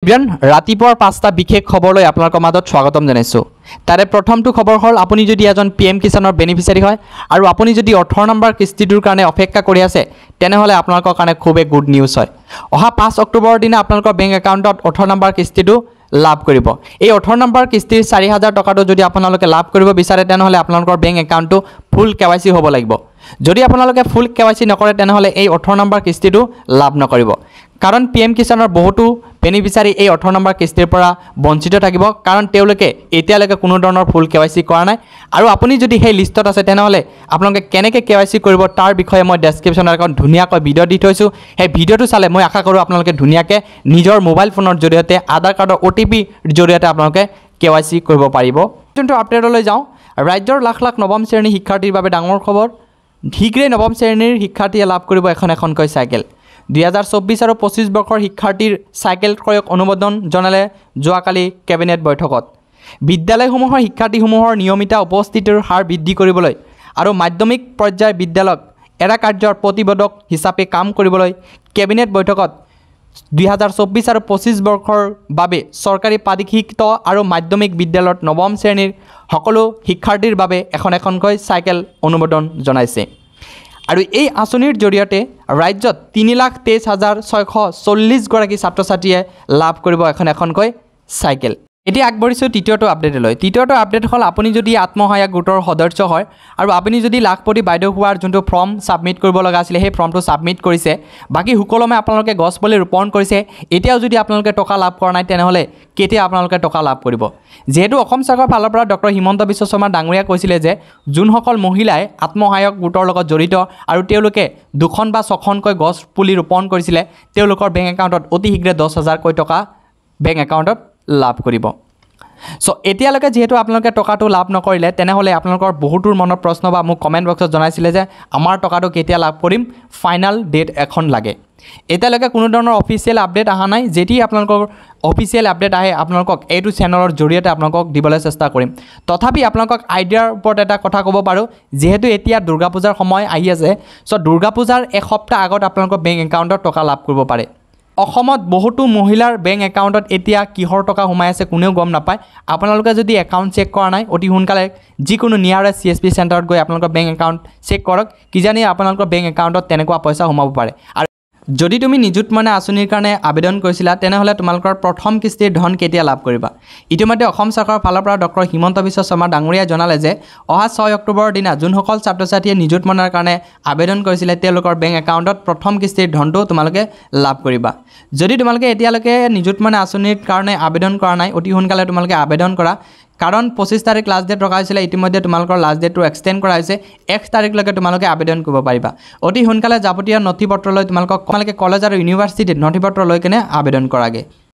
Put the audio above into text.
Everyone ৰাতিপুৱাৰ 5টা বিশেষ খবৰলৈ আপোনালোকৰ মাজত স্বাগতম জনাইছো। তাৰে প্ৰথমটো খবৰ হ'ল আপুনি যদি এজন PM কিষাণৰ বেনিফিচিয়াৰী হয় আৰু আপুনি যদি 18 নম্বৰ কিস্তিটোৰ কাৰণে অপেক্ষা কৰি আছে তেনেহলে আপোনালোকৰ কাৰণে খুবেই গুড নিউজ হয়। অহা 5 অক্টোবৰৰ দিনা আপোনালোকৰ বেংক একাউণ্টত 18 নম্বৰ কিস্তিটো লাভ কৰিব। এই 18 নম্বৰ কিস্তিৰ 4000 টকাটো যদি আপোনালোকে লাভ কৰিব বিচাৰে তেনেহলে আপোনালোকৰ বেংক একাউণ্টটো ফুল KYC হ'ব লাগিব। যদি আপোনালোকে ফুল KYC নকৰে তেনেহলে এই 18 নম্বৰ কিস্তিটো লাভ নকৰিব। কাৰণ PM কিষাণৰ বহুতো বেনিফিচিয়াৰী এই 18 নম্বৰ কিস্তিৰ পৰা বঞ্চিত থাকিব কাৰণ তেওঁলোকে এতিয়ালৈকে কোনো ধৰণৰ ফুল KYC কৰা নাই আৰু আপুনি যদি সেই লিষ্টত আছে তেনেহলে আপোনালোকে কেনেকৈ KYC কৰিব তাৰ বিষয়ে মই ডেসক্ৰিপচনত এখন ধুনীয়াকৈ ভিডিও দি থৈছো। সেই ভিডিওটো চালে মই আশা কৰোঁ আপোনালোকে ধুনীয়াকৈ নিজৰ মোবাইল ফোনৰ জৰিয়তে আধাৰ কাৰ্ডৰ OTP জৰিয়তে আপোনালোকে KYC কৰিব পাৰিব। যোনটো আপডেটলৈ যাওঁ, ৰাজ্যৰ লাখ লাখ নৱম শ্ৰেণীৰ শিক্ষাৰ্থীৰ বাবে ডাঙৰ খবৰ। শীঘ্ৰে নৱম শ্ৰেণীৰ শিক্ষাৰ্থীয়ে লাভ কৰিব এখনকৈ চাইকেল। 2024 আৰু 25 বৰ্ষৰ শিক্ষাৰ্থীৰ চাইকেল ক্ৰয়ক অনুমোদন জনালে যোৱাকালি কেবিনেট বৈঠকত। বিদ্যালয়সমূহৰ শিক্ষাৰ্থীসমূহৰ নিয়মিত উপস্থিতিৰ হাৰ বৃদ্ধি কৰিবলৈ আৰু মাধ্যমিক পৰ্যায়ৰ বিদ্যালয়ক এৰা কাৰ্যৰ প্ৰতিবেদক হিচাপে কাম কৰিবলৈ কেবিনেট বৈঠকত 2024 আৰু 25 বৰ্ষৰ বাবে চৰকাৰী প্ৰাদেশিক আৰু মাধ্যমিক বিদ্যালয়ত নৱম শ্ৰেণীৰ সকলো শিক্ষাৰ্থীৰ বাবে এখনকৈ চাইকেল অনুমোদন জনাইছে। আৰু এই আঁচনিৰ জৰিয়তে ৰাজ্যত 3,23,640 গৰাকী ছাত্ৰ ছাত্ৰীয়ে লাভ কৰিব এখনকৈ চাইকেল। এতিয়া আগবাঢ়িছোঁ তৃতীয়টো আপডেটলৈ। তৃতীয়টো আপডেট হ'ল আপুনি যদি আত্মসহায়ক গোটৰ সদস্য হয় আৰু আপুনি যদি লাখপতি বাইদেউ হোৱাৰ যোনটো ফৰ্ম ছাবমিট কৰিব লগা আছিলে সেই ফৰ্মটো ছাবমিট কৰিছে, বাকী সুকলমে আপোনালোকে গছ পুলি ৰোপণ কৰিছে, এতিয়াও যদি আপোনালোকে টকা লাভ কৰা নাই তেনেহ'লে কেতিয়া আপোনালোকে টকা লাভ কৰিব? যিহেতু অসম চৰকাৰৰ ফালৰ পৰা ডক্টৰ হিমন্ত বিশ্ব শৰ্মা ডাঙৰীয়াই কৈছিলে যে যোনসকল মহিলাই আত্মসহায়ক গোটৰ লগত জড়িত আৰু তেওঁলোকে 2খন বা 6খনকৈ গছ পুলি ৰোপণ কৰিছিলে তেওঁলোকৰ বেংক একাউণ্টত অতি শীঘ্ৰে 10,000কৈ টকা বেংক একাউণ্টত লাভ কৰিব। সো এতিয়ালৈকে যেহেতু আপোনালোকে টকাটো লাভ নকৰিলে তেনেহ'লে আপোনালোকৰ বহুতৰ মনত প্ৰশ্ন বা মোক কমেণ্ট বক্সত জনাইছিলে যে আমাৰ টকাটো কেতিয়া লাভ কৰিম, ফাইনাল ডেট এখন লাগে। এতিয়ালৈকে কোনো ধৰণৰ অফিচিয়েল আপডেট অহা নাই। যেতিয়া আপোনালোকৰ অফিচিয়েল আপডেট আহে আপোনালোকক এইটো চেনেলৰ জৰিয়তে আপোনালোকক দিবলৈ চেষ্টা কৰিম। তথাপি আপোনালোকক আইডিয়াৰ ওপৰত এটা কথা ক'ব পাৰোঁ, যিহেতু এতিয়া দুৰ্গা পূজাৰ সময় আহি আছে, সো দুৰ্গা পূজাৰ এসপ্তাহ আগত আপোনালোকৰ বেংক একাউণ্টত টকা লাভ কৰিব পাৰে। অসমত বহুতো মহিলাৰ বেংক একাউণ্টত এতিয়া কিহৰ টকা সোমাই আছে কোনেও গম নাপায়। আপোনালোকে যদি একাউণ্ট চেক কৰা নাই অতি সোনকালে যিকোনো নিয়াৰেষ্ট CSP চেণ্টাৰত গৈ আপোনালোকৰ বেংক একাউণ্ট চেক কৰক, কিজানি আপোনালোকৰ বেংক একাউণ্টত তেনেকুৱা পইচা সোমাব পাৰে। আৰু যদি তুমি নিযুত মইনা আঁচনিৰ কাৰণে আবেদন কৰিছিলা তেনেহ'লে তোমালোকৰ প্ৰথম কিস্তিৰ ধন কেতিয়া লাভ কৰিবা? ইতিমধ্যে অসম চৰকাৰৰ ফালৰ পৰা ডক্টৰ হিমন্ত বিশ্ব শৰ্মা ডাঙৰীয়াই জনালে যে অহা 6 অক্টোবৰৰ দিনা যোনসকল ছাত্ৰ ছাত্ৰীয়ে নিযুত মইনাৰ কাৰণে আবেদন কৰিছিলে তেওঁলোকৰ বেংক একাউণ্টত প্ৰথম কিস্তিৰ ধনটো তোমালোকে লাভ কৰিবা। যদি তোমালোকে এতিয়ালৈকে নিযুত মইনা আঁচনিৰ কাৰণে আবেদন কৰা নাই অতি সোনকালে তোমালোকে আবেদন কৰা, কাৰণ 25 তাৰিখ লাষ্ট ডেট ৰখা হৈছিলে, ইতিমধ্যে তোমালোকৰ লাষ্ট ডেটটো এক্সটেণ্ড কৰা হৈছে। 1 তাৰিখলৈকে তোমালোকে আবেদন কৰিব পাৰিবা। অতি সোনকালে যাৱতীয় নথি পত্ৰ লৈ তোমালোকে কলেজ আৰু ইউনিভাৰ্চিটিত নথি পত্ৰ লৈ কিনে আবেদন কৰাগে।